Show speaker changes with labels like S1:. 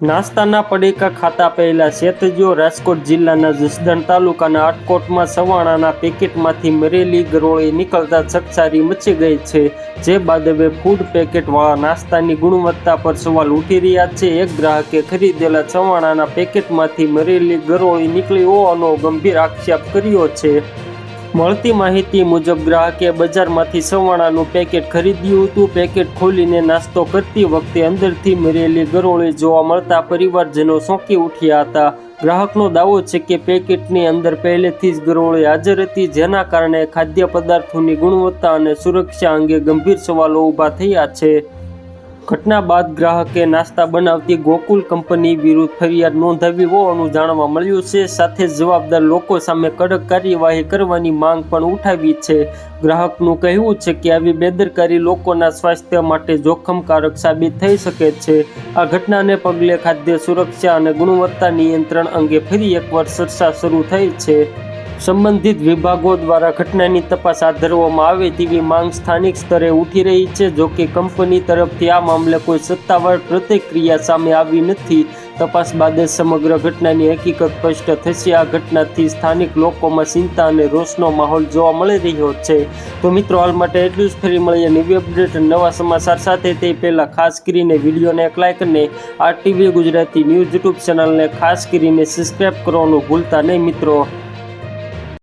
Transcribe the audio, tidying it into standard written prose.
S1: નાસ્તાના પડીકા ખાતા પહેલા શેતજીઓ રાજકોટ જિલ્લાના જસદણ તાલુકાના આટકોટમાં સવાણાના પેકેટમાંથી મરેલી ગરોળી નીકળતા ચકચારી મચી ગઈ છે। જે બાદ હવે ફૂડ પેકેટવાળા નાસ્તાની ગુણવત્તા પર સવાલ ઉઠી રહ્યા છે। એક ગ્રાહકે ખરીદેલા સવાણાના પેકેટમાંથી મરેલી ગરોળી નીકળી હોવાનો ગંભીર આક્ષેપ કર્યો છે। મળતી માહિતી મુજબ ગ્રાહકે બજારમાંથી સવાણાનું પેકેટ ખરીદ્યું હતું। પેકેટ ખોલીને નાસ્તો કરતી વખતે અંદરથી મરેલી ગરોળી જોવા મળતા પરિવારજનો ચોંકી ઉઠ્યા હતા। ગ્રાહકનો દાવો છે કે પેકેટની અંદર પહેલેથી જ ગરોળી હાજર હતી, જેના કારણે ખાદ્ય પદાર્થોની ગુણવત્તા અને સુરક્ષા અંગે ગંભીર સવાલો ઊભા થયા છે। ઘટના બાદ ગ્રાહકે નાસ્તા બનાવતી ગોકુલ કંપની વિરુદ્ધ ફરિયાદ નોંધાવી હોવાનું જાણવા મળ્યું છે। સાથે જવાબદાર લોકો સામે કડક કાર્યવાહી કરવાની માંગ પણ ઉઠાવી છે। ગ્રાહકનું કહેવું છે કે આવી બેદરકારી લોકોના સ્વાસ્થ્ય માટે જોખમકારક સાબિત થઈ શકે છે। આ ઘટનાને પગલે ખાદ્ય સુરક્ષા અને ગુણવત્તા નિયંત્રણ અંગે ફરી એકવાર ચર્ચા શરૂ થઈ છે। સંબંધિત વિભાગો દ્વારા ઘટનાની તપાસ હાથ ધરવામાં આવે તેવી માંગ સ્થાનિક સ્તરે ઉઠી રહી છે। જોકે કંપની તરફથી આ મામલે કોઈ સત્તાવાર પ્રતિક્રિયા સામે આવી નથી। તપાસ બાદ જ સમગ્ર ઘટનાની હકીકત સ્પષ્ટ થશે। આ ઘટનાથી સ્થાનિક લોકોમાં ચિંતા અને રોષનો માહોલ જોવા મળી રહ્યો છે। તો મિત્રો, હાલ માટે એટલું જ। ફરી મળીએ નવી અપડેટ નવા સમાચાર સાથે। તે પહેલાં ખાસ કરીને વિડીયોને એક લાઇક અને RTV ગુજરાતી ન્યૂઝ યુટ્યુબ ચેનલને ખાસ કરીને સબસ્ક્રાઈબ કરવાનું ભૂલતા નહીં મિત્રો।